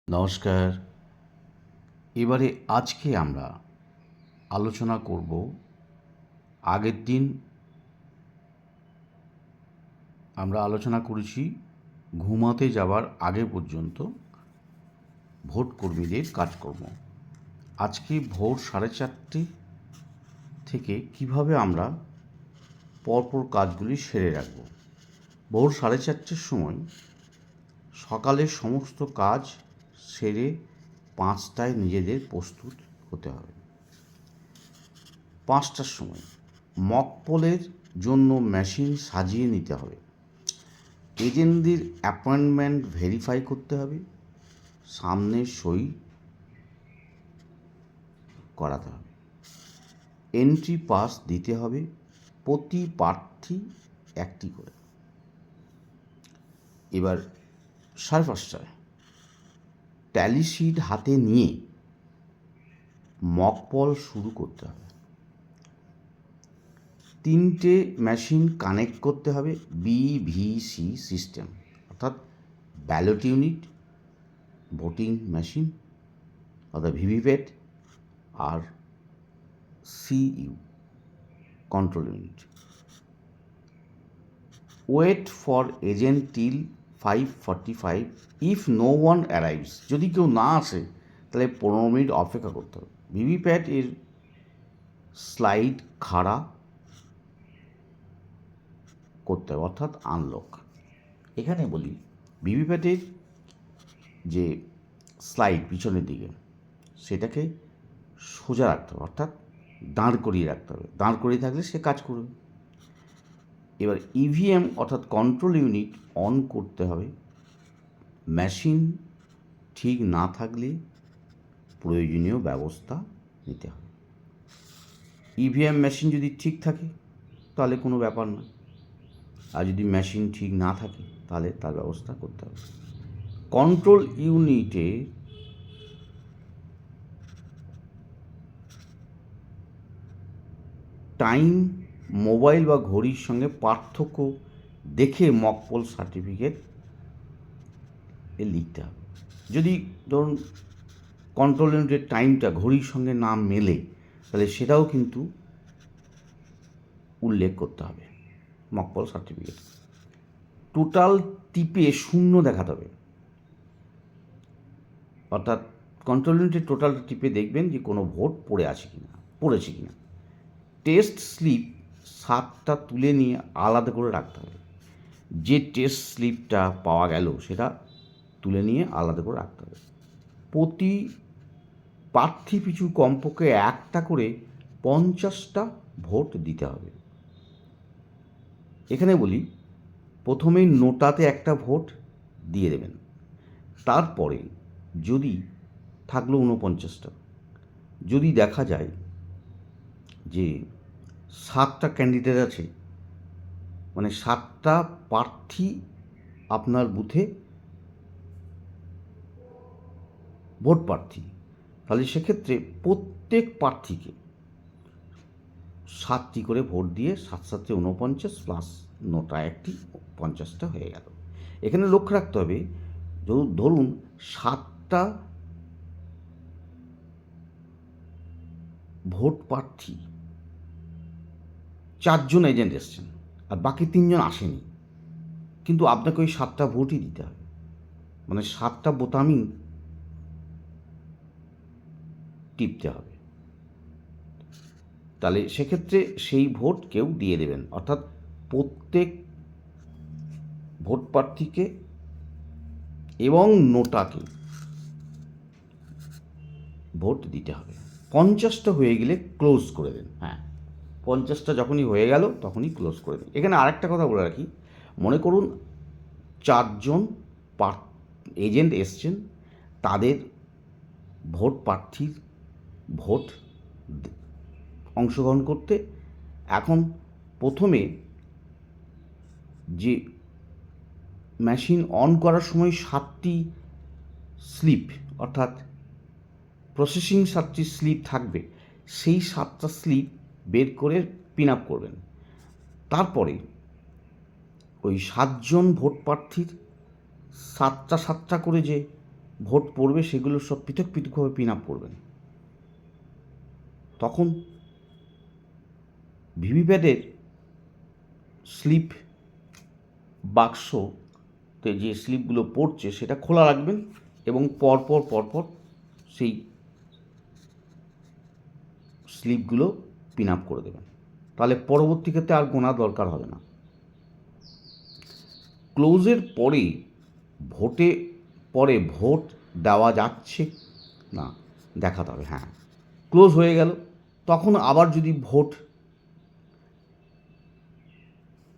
নমস্কার। এবারে আজকে আমরা আলোচনা করব আগের দিন আমরা আলোচনা করেছি ঘুমাতে যাওয়ার আগে পর্যন্ত ভোট কর্মীদের কাজকর্ম। আজকে ভোর 4:30 থেকে কিভাবে আমরা পরপর কাজগুলি সেরে রাখব। ভোর 4:30-র সময় সকালের সমস্ত কাজ সেরে 5টায় নিজেদের প্রস্তুত হতে হবে। 5টার সময় মক পোলের জন্য মেশিন সাজিয়ে নিতে হবে। এজেন্টদের অ্যাপয়েন্টমেন্ট ভেরিফাই করতে হবে, সামনে সই করাতে হবে, এন্ট্রি পাস দিতে হবে, প্রতি প্রার্থী একটি করে। এবার 5:30টায় ট্যালি শিট হাতে নিয়ে মক পোল শুরু করতে হবে। 3টে মেশিন কানেক্ট করতে হবে, বিভিসি সিস্টেম অর্থাৎ ব্যালট ইউনিট, ভোটিং মেশিন অর্থাৎ ভিভিপ্যাট, আর CU control unit. Wait for agent till 5:45 if no one arrives. যদি কেউ না আসে তাহলে 15 মিনিট অপেক্ষা করতে হবে। ভিভিপ্যাট এর স্লাইড খাড়া করতে হবে অর্থাৎ আনলক। এখানে বলি ভিভিপ্যাটের যে স্লাইড পিছনের দিকে সেটাকে সোজা রাখতে হবে অর্থাৎ দাঁড় করিয়ে রাখতে হবে। দাঁড় করিয়ে থাকলে সে কাজ করবে। এবার ইভিএম অর্থাৎ কন্ট্রোল ইউনিট অন করতে হবে। মেশিন ঠিক না থাকলে প্রয়োজনীয় ব্যবস্থা নিতে হবে। ইভিএম মেশিন যদি ঠিক থাকে তাহলে কোনো ব্যাপার নয়, আর যদি মেশিন ঠিক না থাকে তাহলে তার ব্যবস্থা করতে হবে। কন্ট্রোল ইউনিটে টাইম মোবাইল বা ঘড়ির সঙ্গে পার্থক্য দেখে মক পোল সার্টিফিকেট লিখতে হবে। যদি ধরুন কন্ট্রোল ইউনিটের টাইমটা ঘড়ির সঙ্গে না মেলে তাহলে সেটাও কিন্তু উল্লেখ করতে হবে মক পোল সার্টিফিকেট। টোটাল টিপে 0 দেখাতে হবে, অর্থাৎ কন্ট্রোল ইউনিটের টোটাল টিপে দেখবেন যে কোনো ভোট পড়েছে কিনা। টেস্ট স্লিপ 7টা তুলে নিয়ে আলাদা করে রাখতে হবে। যে টেস্ট স্লিপটা পাওয়া গেল সেটা তুলে নিয়ে আলাদা করে রাখতে হবে। প্রতি প্রার্থী পিছু কমপক্ষে একটা করে 50টা ভোট দিতে হবে। এখানে বলি প্রথমেই নোটাতে একটা ভোট দিয়ে দেবেন, তারপরে যদি থাকলো 49টা, যদি দেখা যায় যে 7টা ক্যান্ডিডেট আছে, মানে 7টা প্রার্থী আপনার বুথে ভোট প্রার্থী, তাহলে সেক্ষেত্রে প্রত্যেক প্রার্থীকে 7টি করে ভোট দিয়ে 7 49 প্লাস নোটা একটি 50টা হয়ে গেল। এখানে লক্ষ্য রাখতে হবে ধরুন 7টা ভোট প্রার্থী, 4জন এজেন্ট এসছেন আর বাকি 3জন আসেনি, কিন্তু আপনাকে ওই 7টা ভোটই দিতে হবে, মানে 7টা বোতামই টিপতে হবে। তাহলে সেক্ষেত্রে সেই ভোট কেউ দিয়ে দেবেন, অর্থাৎ প্রত্যেক ভোট প্রার্থীকে এবং নোটাকে ভোট দিতে হবে। 50টা হয়ে গেলে ক্লোজ করে দেন। হ্যাঁ, 50টা যখনই হয়ে গেল তখনই ক্লোজ করে দিন। এখানে আরেকটা কথা বলে রাখি, মনে করুন 4জন এজেন্ট এসছেন, তাদের ভোট প্রার্থীর ভোট অংশগ্রহণ করতে এখন প্রথমে যে মেশিন অন করার সময় 7টি স্লিপ অর্থাৎ প্রসেসিং 7টি স্লিপ থাকবে, সেই 7টা স্লিপ বের করে পিন আপ করবেন। তারপরে ওই 7জন ভোট প্রার্থীর 7টা করে যে ভোট পড়বে সেগুলো সব পৃথক পৃথকভাবে পিন আপ করবেন। তখন ভিভিপ্যাটের স্লিপ বাক্সতে যে স্লিপগুলো পড়ছে সেটা খোলা রাখবেন এবং পরপর সেই স্লিপগুলো পিন আপ করে দেবেন। তাহলে পরবর্তী ক্ষেত্রে আর গোনা দরকার হবে না। ক্লোজের পরে ভোট দেওয়া যাচ্ছে না দেখাতে হবে। হ্যাঁ, ক্লোজ হয়ে গেল, তখন আবার যদি ভোট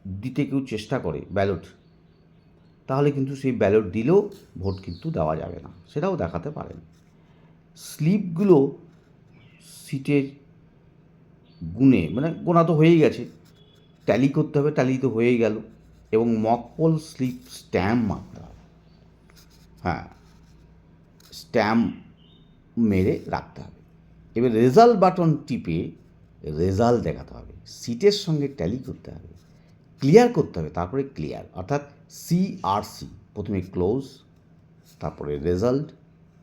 দিতে কেউ চেষ্টা করে ব্যালট, তাহলে কিন্তু সেই ব্যালট দিলেও ভোট কিন্তু দেওয়া যাবে না, সেটাও দেখাতে পারেন। স্লিপগুলো সিটের গুণে মানে গোনা তো হয়েই গেছে, ট্যালি করতে হবে, ট্যালি তো হয়েই গেল, এবং মকপল স্লিপ স্ট্যাম্প মারতে হবে। হ্যাঁ, স্ট্যাম্প মেরে রাখতে হবে। এবার রেজাল্ট বাটন টিপে রেজাল্ট দেখাতে হবে, সিটের সঙ্গে ট্যালি করতে হবে, ক্লিয়ার করতে হবে, তারপরে ক্লিয়ার, অর্থাৎ CRC, প্রথমে ক্লোজ, তারপরে রেজাল্ট,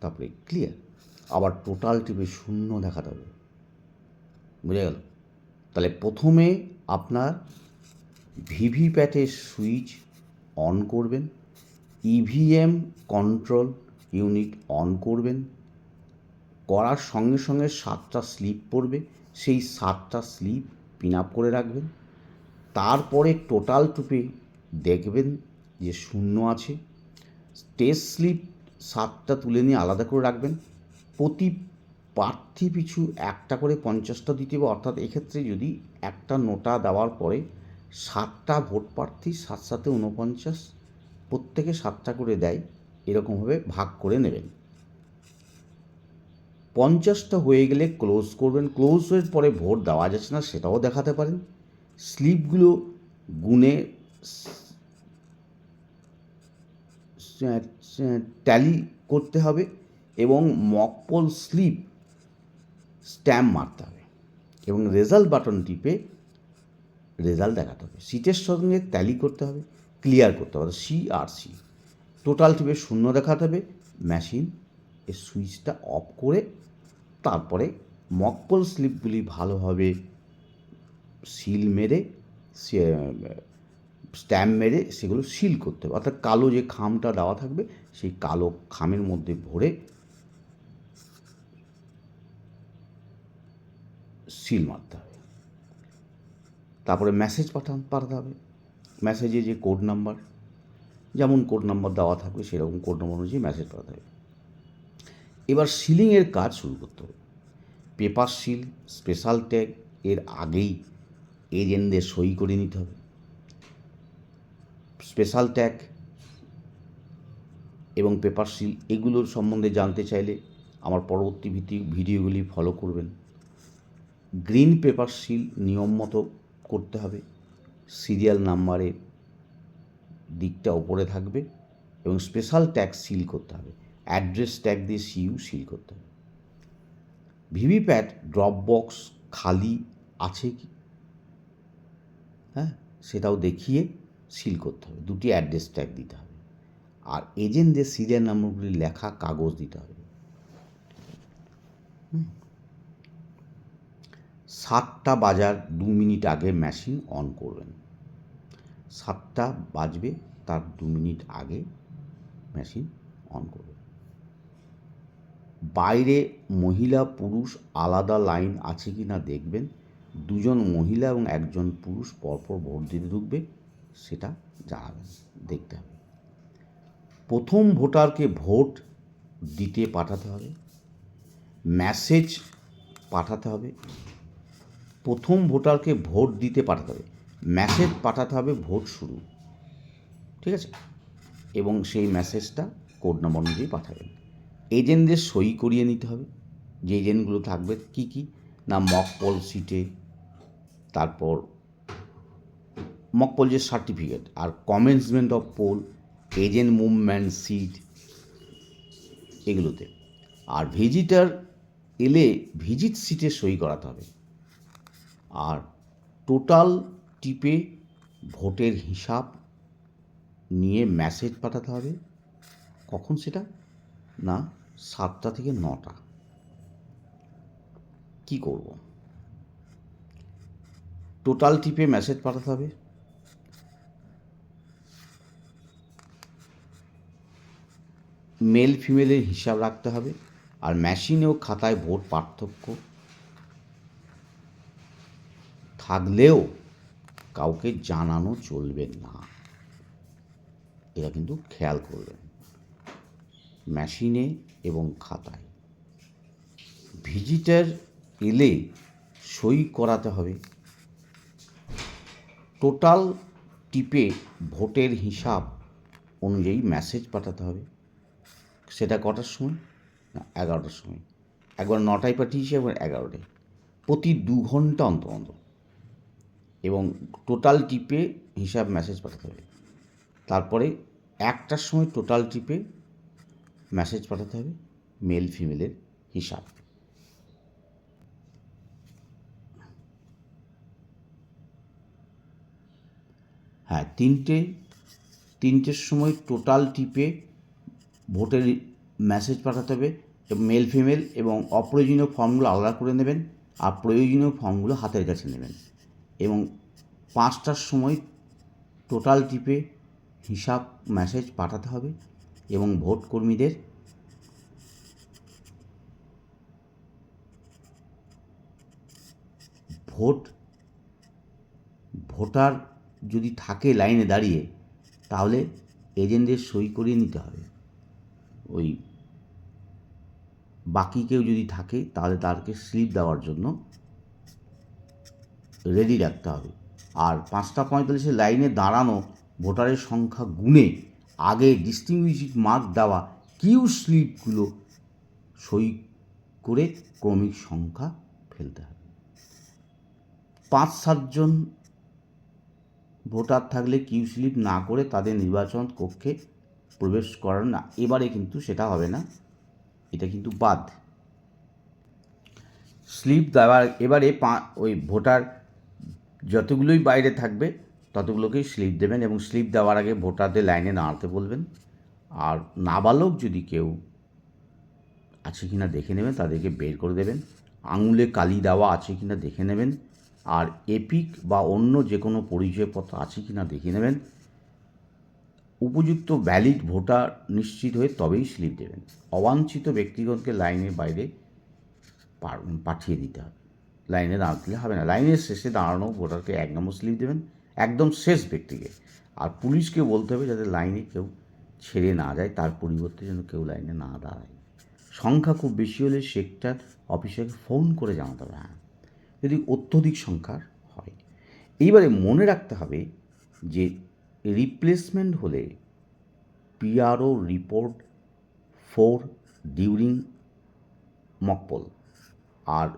তারপরে ক্লিয়ার, আবার টোটাল টিপে 0 দেখাতে হবে। বুঝে গেল? তাহলে প্রথমে আপনার ভিভিপ্যাটের সুইচ অন করবেন, EVM কন্ট্রোল ইউনিট অন করবেন, করার সঙ্গে সঙ্গে 7টা স্লিপ পড়বে, সেই 7টা স্লিপ পিন আপ করে রাখবেন। তারপরে টোটাল টুপে দেখবেন যে 0 আছে। টেস্ট স্লিপ 7টা তুলে নিয়ে আলাদা করে রাখবেন। প্রতি প্রার্থী পিছু একটা করে 50টা দিতে হবে, অর্থাৎ এক্ষেত্রে যদি একটা নোটা দেওয়ার পরে 7টা ভোট প্রার্থী 7 7 49, প্রত্যেকে 7টা করে দেয়, এরকমভাবে ভাগ করে নেবেন। 50টা হয়ে গেলে ক্লোজ করবেন। ক্লোজের পরে ভোট দেওয়া যাচ্ছে না সেটাও দেখাতে পারেন। স্লিপগুলো গুনে ট্যালি করতে হবে এবং মকপল স্লিপ স্ট্যাম্প মারতে হবে এবং রেজাল্ট বাটন টিপে রেজাল্ট দেখাতে হবে। সিটের সঙ্গে ট্যালি করতে হবে, ক্লিয়ার করতে হবে, CRC, টোটাল টিপে 0 দেখাতে হবে। মেশিন এর সুইচটা অফ করে তারপরে মকপল স্লিপগুলি ভালোভাবে সিল মেরে স্ট্যাম্প মেরে সেগুলো সিল করতে হবে, অর্থাৎ কালো যে খামটা দেওয়া থাকবে সেই কালো খামের মধ্যে ভরে সিল মারতে হবে। তারপরে মেসেজ পাঠাতে হবে। মেসেজে যে কোড নাম্বার, যেমন কোড নাম্বার দেওয়া থাকবে সেরকম কোড নাম্বার অনুযায়ী মেসেজ পাঠাতে হবে। এবার সিলিংয়ের কাজ শুরু করতে হবে। পেপার সিল, স্পেশাল ট্যাগ এর আগেই এজেন্টদের সই করে নিতে হবে। স্পেশাল ট্যাগ এবং পেপার সিল এগুলোর সম্বন্ধে জানতে চাইলে আমার পরবর্তী ভিডিওগুলি ফলো করবেন। গ্রিন পেপার সিল নিয়ম মতো করতে হবে, সিরিয়াল নাম্বারের দিকটা ওপরে থাকবে, এবং স্পেশাল ট্যাগ সিল করতে হবে, অ্যাড্রেস ট্যাগ দিয়ে CU সিল করতে হবে। ভিভিপ্যাট ড্রপ বক্স খালি আছে কি, হ্যাঁ, সেটাও দেখিয়ে সিল করতে হবে। 2টি অ্যাড্রেস ট্যাগ দিতে হবে, আর এজেন্টদের সিরিয়াল নাম্বারগুলি লেখা কাগজ দিতে হবে। 7টা বাজার 2 মিনিট আগে মেশিন অন করবেন। 7টা বাজবে তার 2 মিনিট আগে মেশিন অন করবেন। বাইরে মহিলা পুরুষ আলাদা লাইন আছে কি না দেখবেন। 2জন মহিলা এবং 1জন পুরুষ পরপর ভোট দিতে ঢুকবে, সেটা জানাবেন, দেখতে হবে। প্রথম ভোটারকে ভোট দিতে পাঠাতে হবে, মেসেজ পাঠাতে হবে। প্রথম ভোটারকে ভোট দিতে পাঠাতে হবে, মেসেজ পাঠাতে হবে ভোট শুরু, ঠিক আছে, এবং সেই মেসেজটা কোড নাম্বার অনুযায়ী পাঠাবেন। এজেন্টদের সই করিয়ে নিতে হবে। যে এজেন্টগুলো থাকবে কি কি না, মকপল সিটে, তারপর মকপল যে সার্টিফিকেট, আর commencement of poll, agent movement sheet, এগুলোতে। আর ভিজিটার এলে ভিজিট সিটে সই করাতে হবে। আর টোটাল টিপে ভোটের হিসাব নিয়ে মেসেজ পাঠাতে হবে। কখন সেটা না 7টা থেকে 9টা। কি করব? টোটাল টিপে মেসেজ পাঠাতে হবে, মেল ফিমেলের হিসাব রাখতে হবে, আর মেশিনে ও খাতায় ভোট পার্থক্য থাকলেও কাউকে জানানো চলবে না। এটা কিন্তু খেয়াল করবেন। মেশিনে এবং খাতায় ভিজিটার এলে সই করাতে হবে। টোটাল টিপে ভোটের হিসাব অনুযায়ী মেসেজ পাঠাতে হবে। সেটা কটার সময়? না 11টার সময়। একবার 9টায় পাঠিয়েছি, একবার 11টায়, প্রতি 2 ঘন্টা অন্তর অন্তর। এবং টোটাল টিপে হিসাব মেসেজ পাঠাতে হবে। তারপরে 1টার সময় টোটাল টিপে মেসেজ পাঠাতে হবে মেল ফিমেলের হিসাব। হ্যাঁ, 3টের সময় টোটাল টিপে ভোটের মেসেজ পাঠাতে হবে মেল ফিমেল, এবং অপ্রয়োজনীয় ফর্মগুলো আলাদা করে নেবেন, আর প্রয়োজনীয় ফর্মগুলো হাতের কাছে নেবেন। এবং 5টার সময় টোটাল টিপে হিসাব মেসেজ পাঠাতে হবে, এবং ভোট কর্মীদের ভোটার যদি থাকে লাইনে দাঁড়িয়ে, তাহলে এজেন্টদের সই করিয়ে নিতে হবে। ওই বাকি কেউ যদি থাকে তাহলে তাকে স্লিপ দেওয়ার জন্য রেডি রাখতে হবে। আর 5:45 লাইনে দাঁড়ানো ভোটারের সংখ্যা গুণে আগে ডিস্টিংগুইশড মার্ক দেওয়া কিউ স্লিপগুলো সই করে ক্রমিক সংখ্যা ফেলতে হবে। 5-7 জন ভোটার থাকলে কিউ স্লিপ না করে তাদের নির্বাচন কক্ষে প্রবেশ করার না। এবারে কিন্তু সেটা হবে না, এটা কিন্তু বাদ। স্লিপ দেওয়ার এবারে ওই ভোটার যতগুলোই বাইরে থাকবে ততগুলোকেই স্লিপ দেবেন, এবং স্লিপ দেওয়ার আগে ভোটারদের লাইনে দাঁড়াতে বলবেন। আর নাবালক যদি কেউ আছে কি না দেখে নেবেন, তাদেরকে বের করে দেবেন। আঙুলে কালি দেওয়া আছে কি না দেখে নেবেন। আর এপিক বা অন্য যে কোনো পরিচয়পত্র আছে কি না দেখে নেবেন। উপযুক্ত ভ্যালিড ভোটার নিশ্চিত হয়ে তবেই স্লিপ দেবেন। অবাঞ্ছিত ব্যক্তিগণকে লাইনের বাইরে পাঠিয়ে দিতে হবে। লাইনে দাঁড়াতে হবে না। লাইনের শেষে দাঁড়ানো ভোটারকে 1 নম্বর স্লিপ দেবেন, একদম শেষ ব্যক্তিকে। আর পুলিশকে বলতে হবে যাতে লাইনে কেউ ছেড়ে না যায়, তার পরিবর্তে যেন কেউ লাইনে না দাঁড়ায়। সংখ্যা খুব বেশি হলে সেক্টর অফিসারকে ফোন করে জানাতে হবে। হ্যাঁ, যদি অত্যধিক সংখ্যার হয়। এইবারে মনে রাখতে হবে যে রিপ্লেসমেন্ট হলে পিআরও রিপোর্ট 4 ডিউরিং মকপোল আর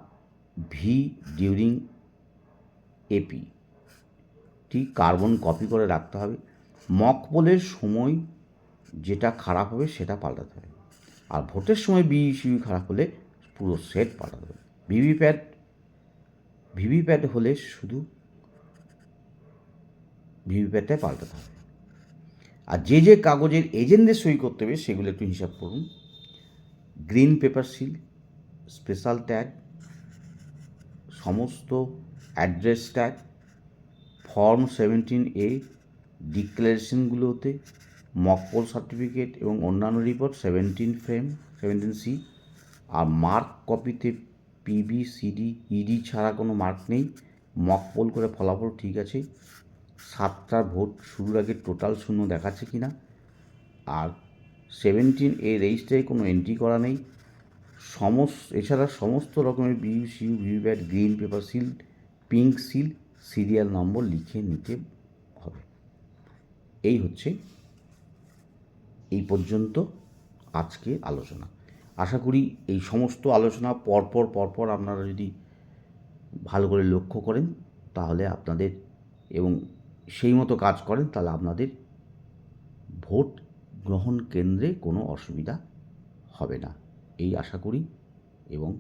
V during AP carbon copy করে রাখতে হবে। মকপোলের সময় যেটা খারাপ হবে সেটা পাল্টাতে হবে, আর ভোটের সময় বিইসিবি খারাপ হলে পুরো সেট পাল্টাতে হবে। ভিভিপ্যাট হলে শুধু ভিভিপ্যাটটাই পাল্টাতে হবে। আর যে যে কাগজের এজেন্টদের সই করতে হবে সেগুলো একটু হিসাব করুন। Green paper seal, special tag, সমস্ত অ্যাড্রেস ট্যাগ, ফর্ম 17A ডিক্লারেশনগুলোতে, মকপোল সার্টিফিকেট এবং অন্যান্য রিপোর্ট 17C। আর মার্ক কপিতে পিবি, সিডি, ইডি ছাড়া কোনো মার্ক নেই। মকপোল করে ফলাফল ঠিক আছে। 7টা ভোট শুরুর আগে টোটাল শূন্য দেখাচ্ছে কি না। আর 17A রেজিস্টারে কোনো এন্ট্রি করা নেই। এছাড়া সমস্ত রকমের BU, VVPAT, green paper seal, pink seal, serial number লিখে নিতে হবে। এই পর্যন্ত আজকে আলোচনা। আশা করি এই সমস্ত আলোচনা পরপর আপনারা যদি ভালো করে লক্ষ্য করেন তাহলে আপনাদের এবং সেই মতো কাজ করেন তাহলে আপনাদের ভোট গ্রহণ কেন্দ্রে কোনো অসুবিধা হবে না, এই আশা করি। এবং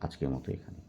আজকের মতো এখানে।